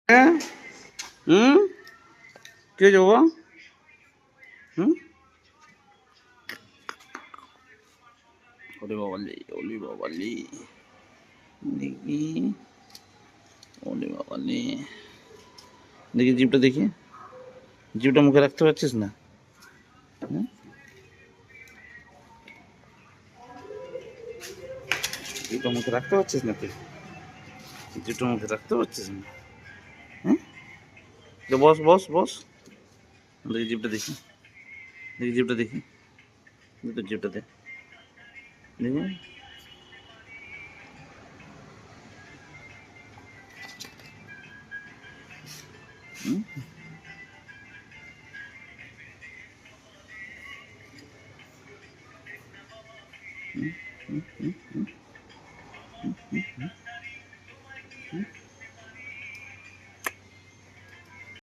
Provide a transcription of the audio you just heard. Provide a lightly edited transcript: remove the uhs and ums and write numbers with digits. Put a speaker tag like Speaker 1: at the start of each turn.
Speaker 1: হ্যাঁ হুম কে যাবো হুম ওরে বাবালি ওলি বাবালি দেখি ওলে বাবালি দেখি জিভটা দেখি জিভটা মুখে রাখতে পারছিস না হুম? জিভটা মুখে রাখতে পারছিস না তুই জিভটা মুখে রাখতে পারছিস না হ্যাঁ তো বস বস বস দেখি জিভটা দেখি দেখি জিভটা দেখি তোর জিভটা দে দেখি হুম হুম হুম হুম হুম